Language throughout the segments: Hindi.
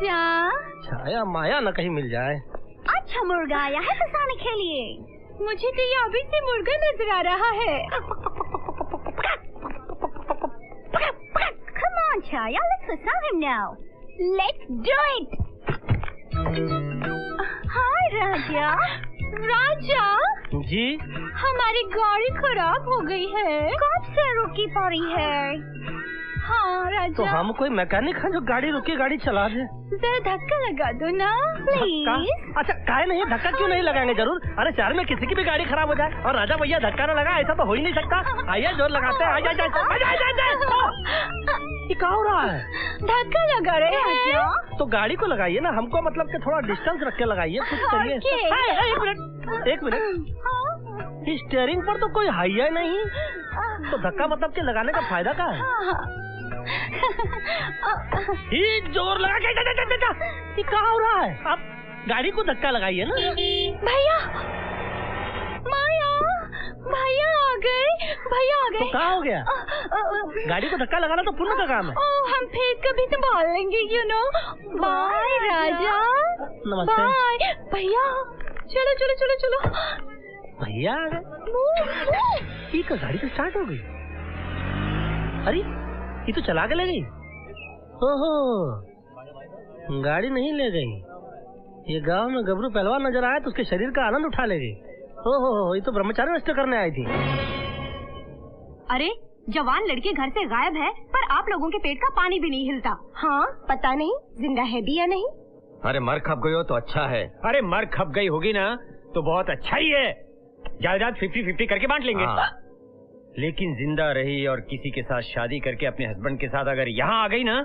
राजा। छाया माया न कहीं मिल जाए। अच्छा मुर्गा आया है फंसाने के लिए। मुझे तो ये अभी से मुर्गा नजर आ रहा है। Come on, Chaya, let's fasa him now. Let's do it. Hi, राजा। राजा जी, हमारी गाड़ी खराब हो गई है। कब से रुकी पड़ी है? हाँ राजा। तो हम कोई मैकेनिक हैं जो गाड़ी रुकी गाड़ी चला दे? जरा धक्का लगा दो ना प्लीज। अच्छा काहे नहीं, धक्का क्यों नहीं लगाएंगे, जरूर। अरे शहर में किसी की भी गाड़ी खराब हो जाए और राजा भैया धक्का न लगा, ऐसा तो हो ही नहीं सकता। आइए जोर लगाते हैं। ये क्या हो रहा है? धक्का लगा रहे हैं। तो गाड़ी को लगाइए ना, हमको मतलब कि थोड़ा डिस्टेंस रख के लगाइए। कुछ करिए। एक मिनट, स्टीयरिंग पर तो कोई हाइया नहीं, तो धक्का मतलब के लगाने का फायदा क्या है? ही जोर लगा के ये क्या हो रहा है? आप गाड़ी को धक्का लगाइए ना। भैया माया, भैया आ गए, भैया आ गए। तो क्या हो गया? गाड़ी को धक्का लगाना तो पुण्य का काम है। हम फिर कभी संभाल लेंगे, यू नो। बाय राजा। नमस्ते। बाय भैया। चलो चलो चलो चलो। भैया आ गए। ये गाड़ी तो स्टार्ट हो गई। अरे ये तो चला के ले गई। ओहो, गाड़ी नहीं ले गई। ये गांव में गबरू पहलवान नजर आया तो उसके शरीर का आनंद उठा ले गई। ओहो, ये तो ब्रह्मचारी नष्ट करने आई थी। अरे जवान लड़के घर से गायब है, पर आप लोगों के पेट का पानी भी नहीं हिलता। हाँ पता नहीं जिंदा है भी या नहीं। अरे मर खप गई हो तो अच्छा है। अरे मर खप गई होगी ना तो बहुत अच्छा ही है। जायदाद 50-50 करके बांट लेंगे। लेकिन जिंदा रही और किसी के साथ शादी करके अपने हस्बैंड के साथ अगर यहाँ आ गई ना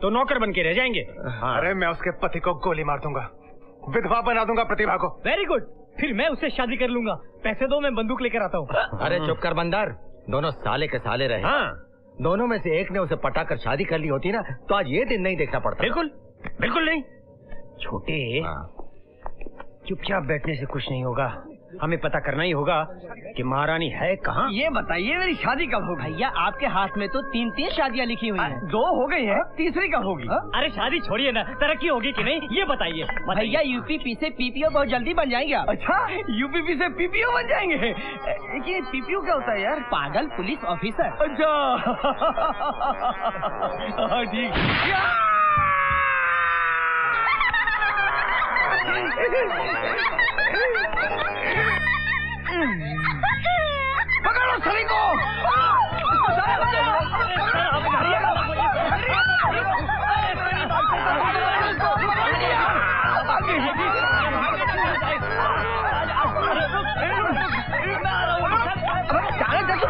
तो नौकर बन के रह जाएंगे। अरे मैं उसके पति को गोली मार दूंगा, विधवा बना दूंगा प्रतिभा को। वेरी गुड, फिर मैं उससे शादी कर लूंगा। पैसे दो, मैं बंदूक लेकर आता हूँ। अरे चुप कर बंदर, दोनों साले के साले रहे। हाँ, दोनों में से एक ने उसे पटाकर शादी कर ली होती ना तो आज ये दिन नहीं देखना पड़ता। बिल्कुल बिल्कुल नहीं। छोटे, चुपचाप बैठने से कुछ नहीं होगा। हमें पता करना ही होगा कि महारानी है कहाँ। ये बताइए मेरी शादी कब होगी? भैया आपके हाथ में तो 3 शादियाँ लिखी हुई हैं। 2 हो गई हैं, तीसरी कब होगी? अरे शादी छोड़िए ना, तरक्की होगी कि नहीं ये बताइए। भैया यूपीपी से पीपीओ बहुत जल्दी बन जाएंगे। अच्छा यूपीपी से पीपीओ बन जाएंगे? ये पीपीओ क्या होता है यार? पागल पुलिस ऑफिसर। अच्छा ठीक। पकड़ो सभी को।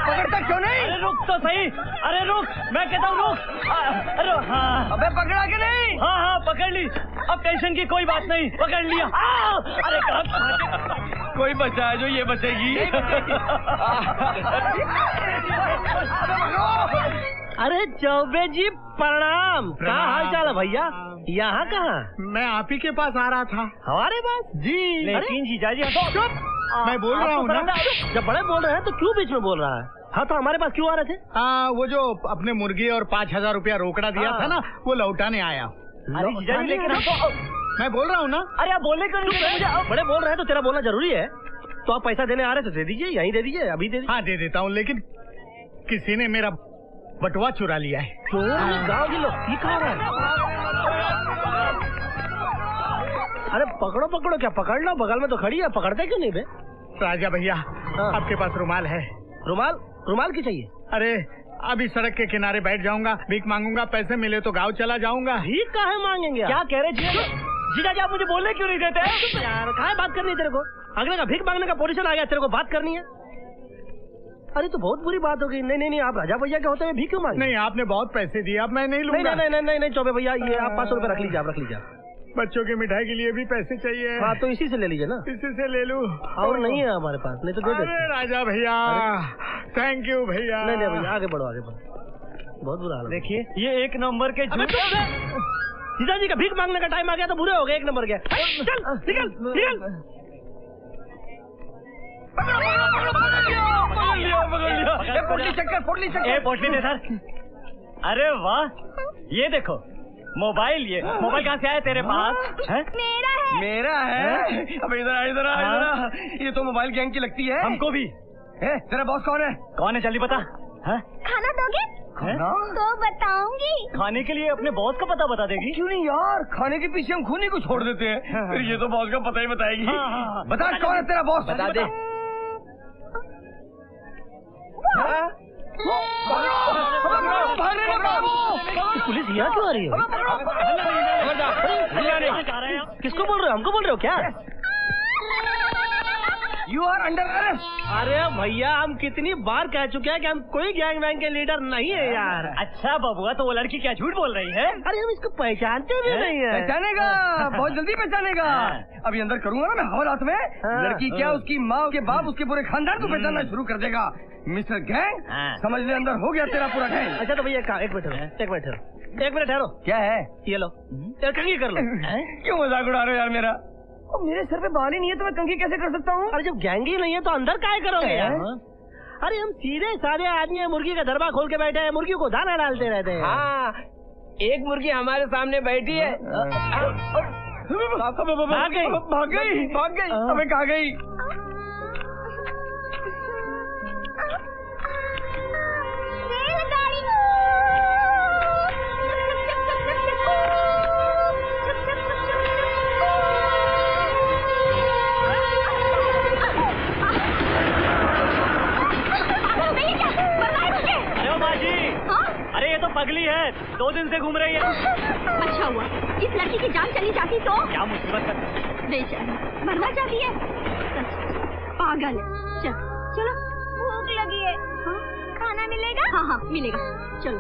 पकड़ता क्यों नहीं? अरे रुक तो सही। अरे रुक, मैं कहता हूँ रुक। अरे हाँ, अबे पकड़ा के नहीं? हाँ हाँ पकड़ ली। अब टेंशन की कोई बात नहीं, पकड़ लिया। अरे कोई बचा है जो ये बचेगी? अरे चौबे जी प्रणाम। क्या हाल चाल है भैया? यहाँ कहाँ? मैं आप ही के पास आ रहा था। हमारे पास जी। लेकिन जीजाजी चुप, मैं बोल रहा हूँ ना। जब बड़े बोल रहे हैं तो क्यों बीच में बोल रहा है? हाँ तो हमारे पास क्यों आ रहे थे? वो जो अपने मुर्गी और 5000 रुपया रोकड़ा दिया था ना, वो लौटाने आया। अरे जीजाजी लेकिन हमको, मैं बोल रहा हूँ ना। अरे आप बोलने क्यों नहीं? मुझे बड़े बोल रहे हैं तो तेरा बोलना जरूरी है। तो आप पैसा देने आ रहे तो दे दीजिए, यहीं दे दीजिए, अभी दे दीजिए। हाँ दे देता हूँ, लेकिन किसी ने मेरा बटुआ चुरा लिया है। गाँव के लोग ठीक हो रहा है। अरे पकड़ो पकड़ो, क्या पकड़ लो, बगल में तो खड़ी है, पकड़ते क्यों नहीं बे? राजा भैया आपके पास रुमाल है? रुमाल? रुमाल की चाहिए? अरे अभी सड़क के किनारे बैठ जाऊंगा, भीख मांगूंगा, पैसे मिले तो गाँव चला जाऊंगा। भीख काहे मांगेंगे? क्या कह रहे जीजा? जीजाजी आप मुझे बोलने क्यों नहीं देते? यार काहे बात करनी है तेरे को? अगले का भीख मांगने का पोजीशन आ गया, तेरे को बात करनी है? अरे तो बहुत बुरी बात हो गई। नहीं नहीं नहीं, आप राजा भैया के होते हुए भीख क्यों मांगे? नहीं आपने बहुत पैसे दिए, अब मैं नहीं लूंगा। नहीं नहीं नहीं नहीं चौबे भैया, ये आप 500 रुपए रख लीजिए, आप रख लीजिए। बच्चों की मिठाई के लिए भी पैसे चाहिए। हाँ तो इसी से ले लीजिए ना। इसी से ले लूं? और नहीं है हमारे पास, नहीं तो दे देते। अरे राजा भैया थैंक यू भैया। नहीं नहीं भैया, आगे बढ़ो आगे बढ़ो, बहुत बुरा हाल है। देखिए ये 1 नंबर के जीजा जी का भीख मांगने का टाइम आ गया तो बुरे हो गए। 1 नंबर के चल निकल निकल। पोटली चक्कर। पोटली दे सर। अरे वाह, ये देखो मोबाइल ये मोबाइल कहाँ से आया तेरे पास? मेरा है। अब इधर आ। ये तो मोबाइल गैंग की लगती है। हमको भी। तेरा बॉस कौन है? कौन है जल्दी बता। खाना दोगे? तो बताऊंगी। खाने के लिए अपने बॉस का पता बता देगी? क्यों नहीं यार, खाने के पीछे हम खूनी को छोड़ देते हैं। फिर ये तो बॉस का पता ही बताएगी। बता कौन है तेरा बॉस? बता दे। पुलिस यहाँ क्यों आ रही है? किसको बोल रहे हो? हमको बोल रहे हो क्या? You are under arrest. अरे भैया, हम कितनी बार कह चुके हैं कि हम कोई गैंग वैंग के लीडर नहीं है यार। अच्छा बबुआ, तो वो लड़की क्या झूठ बोल रही है? अरे हम इसको पहचानते भी नहीं है। पहचानेगा, बहुत जल्दी पहचानेगा। अभी अंदर करूंगा ना मैं हवालात में, लड़की क्या उसकी माँ के बाप उसके पूरे खानदान को पहचानना शुरू कर देगा। मिस्टर गैंग, समझ ले अंदर हो गया तेरा पूरा गैंग। अच्छा तो भैया एक मिनट ठहरो। क्या है? ये लो, कंघी कर लो। क्यों मजाक उड़ा रहे हो यार मेरा? मेरे सर पे बाल ही नहीं है तो मैं कंघी कैसे कर सकता हूँ? अरे जब गैंग ही नहीं है तो अंदर काय करोगे यार? अरे हम सीधे साधे आदमी है, मुर्गी का दरबा खोल के बैठे हैं, मुर्गी को दाना डालते रहते हैं। हाँ, एक मुर्गी हमारे सामने बैठी है। भाग गई। अबे कहाँ गई? पगली है, 2 दिन से घूम रही है। अच्छा हुआ, इस लड़की की जान चली जाती तो क्या मुसीबत है। बेचारी मरना चाहती है, पागल है। चलो भूख लगी है। खाना मिलेगा? हाँ मिलेगा, चलो।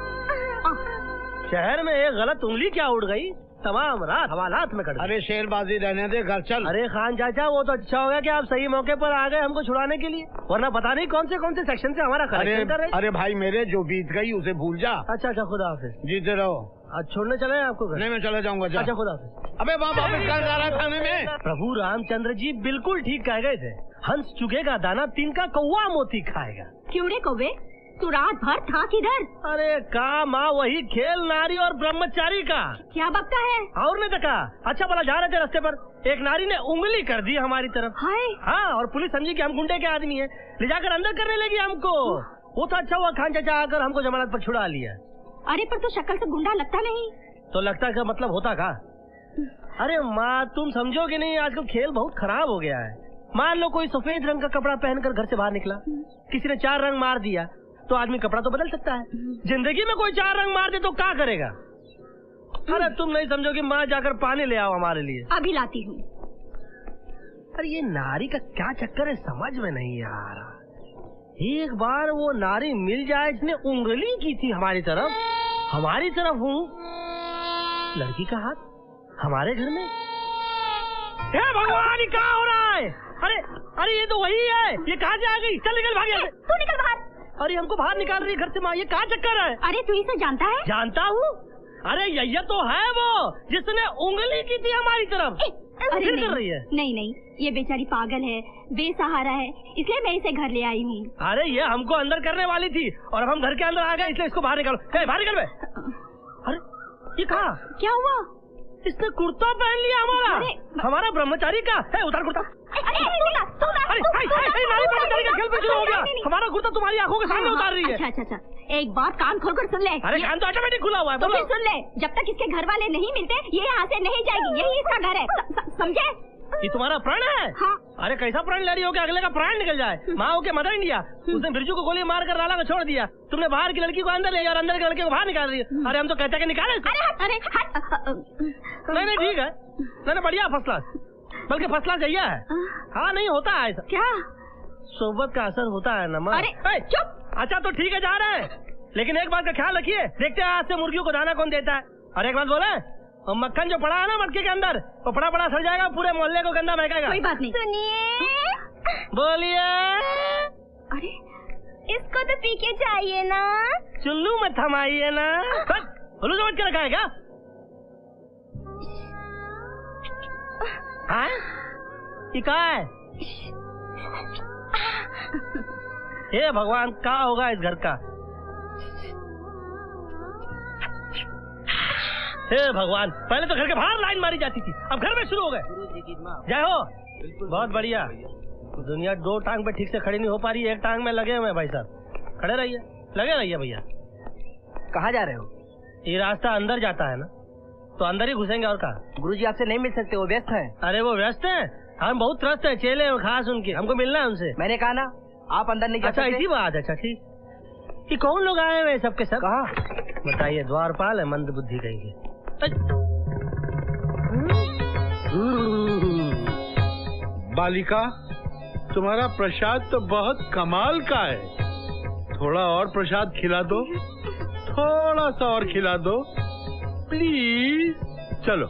शहर में एक गलत उंगली क्या उड़ गई, तमाम रात हवालात में कट गई। अरे शेरबाजी रहने दे, घर चल। अरे खान चाचा, वो तो अच्छा हो गया कि आप सही मौके पर आ गए हमको छुड़ाने के लिए, वरना पता नहीं कौन से सेक्शन से हमारा कलेक्शन कर रहे। अरे भाई मेरे, जो बीत गई उसे भूल जा। अच्छा खुदा हाफिज। जीते रहो। आज छोड़ने चले हैं आपको घर? नहीं, मैं चले जाऊंगा। अच्छा खुदा हाफिज। अबे वहाँ वापस कर जा रहा है थाने में। प्रभु रामचंद्र जी बिल्कुल ठीक कह गए थे, हंस चुगेगा दाना, तिनका कौवा मोती खाएगा। क्यों रे कौवे, तू रात भर था किधर? अरे काम वही खेल नारी और ब्रह्मचारी का। क्या बकता है? और नहीं देखा? अच्छा भला जा रहे थे रास्ते पर, एक नारी ने उंगली कर दी हमारी तरफ। हाय। हाँ, और पुलिस समझी कि हम गुंडे के आदमी हैं, ले जाकर अंदर करने लगी हमको। वो तो अच्छा हुआ खान चाचा आकर हमको जमानत पर छुड़ा लिया। अरे पर तो शक्ल से गुंडा लगता नहीं। तो लगता का मतलब होता का? अरे माँ, तुम समझोगे नहीं, आजकल खेल बहुत खराब हो गया है। मान लो कोई सफेद रंग का कपड़ा पहनकर घर से बाहर निकला, किसी ने 4 रंग मार दिया, तो आदमी कपड़ा तो बदल सकता है। जिंदगी में कोई 4 रंग मार दे तो क्या करेगा? अरे तुम नहीं समझोगी, माँ जाकर पानी ले आओ हमारे लिए। अभी लाती हूँ। अरे ये नारी का क्या चक्कर है, समझ में नहीं आ रहा। एक बार वो नारी मिल जाए जिसने उंगली की थी हमारी तरफ हूँ, लड़की का हाथ हमारे घर में। हे भगवान, ये क्या हो रहा है? अरे ये तो वही है, ये कहाँ से आ गई? चल निकल, भाग यहाँ से। तू निकल बाहर। अरे हमको बाहर निकाल रही घर से माँ, ये क्या चक्कर है? अरे तू इसे जानता है? जानता हूँ। अरे यही तो है वो जिसने उंगली की थी हमारी तरफ। अरे फिर कर रही है। नहीं, ये बेचारी पागल है, बेसहारा है, इसलिए मैं इसे घर ले आई हूँ। अरे ये हमको अंदर करने वाली थी और अब हम घर के अंदर आ गए, इसलिए इसको बाहर निकालो। बाहर निकल बे। अरे ये कहा? क्या हुआ? इसने कुर्ता पहन लिया हमारा ब्रह्मचारी का है। उतार कुर्ता। अरे खेल पे शुरू हो गया। हमारा कुर्ता तुम्हारी आंखों के सामने उतार रही है। अच्छा, एक बात कान खोलकर सुन ले। अरे कान तो ऑटोमेटिक खुला हुआ है। तो फिर सुन ले, जब तक इसके घर वाले नहीं मिलते ये यहाँ से नहीं जाएगी, यही इसका घर है, समझे? ये तुम्हारा प्राण है? हाँ। अरे कैसा प्राण ले रही हो कि अगले का प्राण निकल जाए? माँ के मदर इंडिया, उसने बिरजू को गोली मार कर नाला में छोड़ दिया, तुमने बाहर की लड़की को अंदर ले और अंदर के लड़के को बाहर निकाल रही है। अरे हम तो कहते हैं कि निकाले। नहीं ठीक है, मैंने बढ़िया फर्स्ट क्लास, बल्कि फर्स्ट क्लास जैया है। हाँ नहीं होता है ऐसा। क्या? सोबत का असर होता है ना। अरे चुप। अच्छा तो ठीक है, जा रहे हैं, लेकिन एक बात का ख्याल रखिए, देखते हैं आज से मुर्गियों को दाना कौन देता है। और एक बात बोले, और मक्खन जो पड़ा है ना मटके के अंदर, वो पड़ा सड़ जाएगा, पूरे मोहल्ले को गंदा महकेगा। कोई बात नहीं। सुनिए। बोलिए। अरे इसको तो पी के चाहिए ना। चुल्लू में थमाइए ना। उल्लू समझ के रखा है क्या? हाँ? ये क्या है? हे भगवान, क्या होगा इस घर का? हे भगवान, पहले तो घर के बाहर लाइन मारी जाती थी, अब घर में शुरू हो गए। जय हो। बहुत बढ़िया। दुनिया दो टांग पे ठीक से खड़ी नहीं हो पा रही, एक टांग में लगे हुए भाई साहब। खड़े रहिए, लगे रहिए भैया। कहाँ जा रहे हो? ये रास्ता अंदर जाता है ना, तो अंदर ही घुसेंगे और कहा। गुरुजी आपसे नहीं मिल सकते, वो व्यस्त हैं। अरे वो व्यस्त है, हम बहुत त्रस्त है, चेले हैं खास उनके, हमको मिलना है उनसे। मैंने कहा ना आप अंदर नहीं जा अच्छा सकते। इसी बात। अच्छा ठीक। ये कौन लोग आए हुए सबके सब? कहाँ? बताइए। द्वारपाल है, मंद बुद्धि कहेंगे। बालिका, तुम्हारा प्रसाद तो बहुत कमाल का है। थोड़ा और प्रसाद खिला दो, थोड़ा सा और खिला दो प्लीज। चलो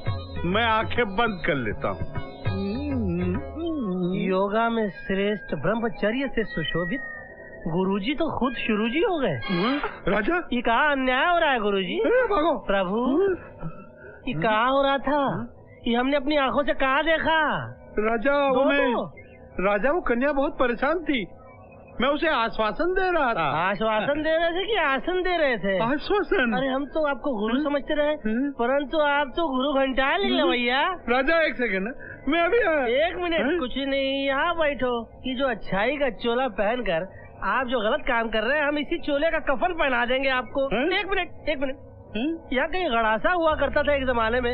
मैं आंखें बंद कर लेता हूँ। योगा में श्रेष्ठ ब्रह्मचर्य से सुशोभित गुरुजी तो खुद शुरूजी हो गए। राजा, ये कहाँ अन्याय हो रहा है गुरुजी? भागो। प्रभु, ये कहाँ हो रहा था? ये हमने अपनी आंखों से कहाँ देखा? राजा वो कन्या बहुत परेशान थी, मैं उसे आश्वासन दे रहा था। आश्वासन दे रहे थे कि आसन दे रहे थे? आश्वासन। अरे हम तो आपको गुरु समझते रहे, परंतु आप तो गुरु घंटा निकले भैया। राजा एक सेकंड, मैं अभी आया। एक मिनट। कुछ नहीं, यहाँ बैठो। ये जो अच्छाई का चोला पहनकर आप जो गलत काम कर रहे हैं, हम इसी चोले का कफन पहना देंगे आपको। एक मिनट। यहाँ कहीं गड़ासा हुआ करता था एक जमाने में।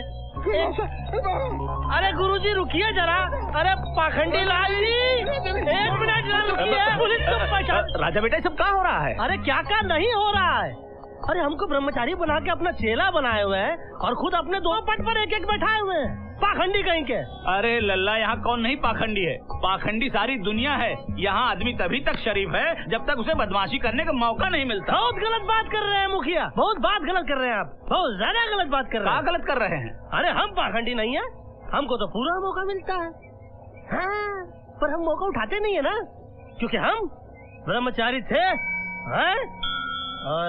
अरे गुरुजी रुकिए जरा। अरे पाखंडी लाल जी, एक मिनट रुकिए। पुलिस को पहचान। राजा बेटा, सब क्या हो रहा है? अरे क्या नहीं हो रहा है? अरे हमको ब्रह्मचारी बना के अपना चेला बनाए हुए हैं और खुद अपने दो पट पर एक बैठाए हुए हैं। पाखंडी कहीं के। अरे लल्ला, यहाँ कौन नहीं पाखंडी है? पाखंडी सारी दुनिया है। यहाँ आदमी तभी तक शरीफ है जब तक उसे बदमाशी करने का मौका नहीं मिलता। बहुत गलत बात कर रहे हैं मुखिया, बहुत बात गलत कर रहे हैं आप, बहुत ज्यादा गलत बात कर रहे हैं। क्या गलत कर रहे हैं? अरे हम पाखंडी नहीं है, हमको तो पूरा मौका मिलता है। हाँ, पर हम मौका उठाते नहीं है ना, क्योंकि हम ब्रह्मचारी थे और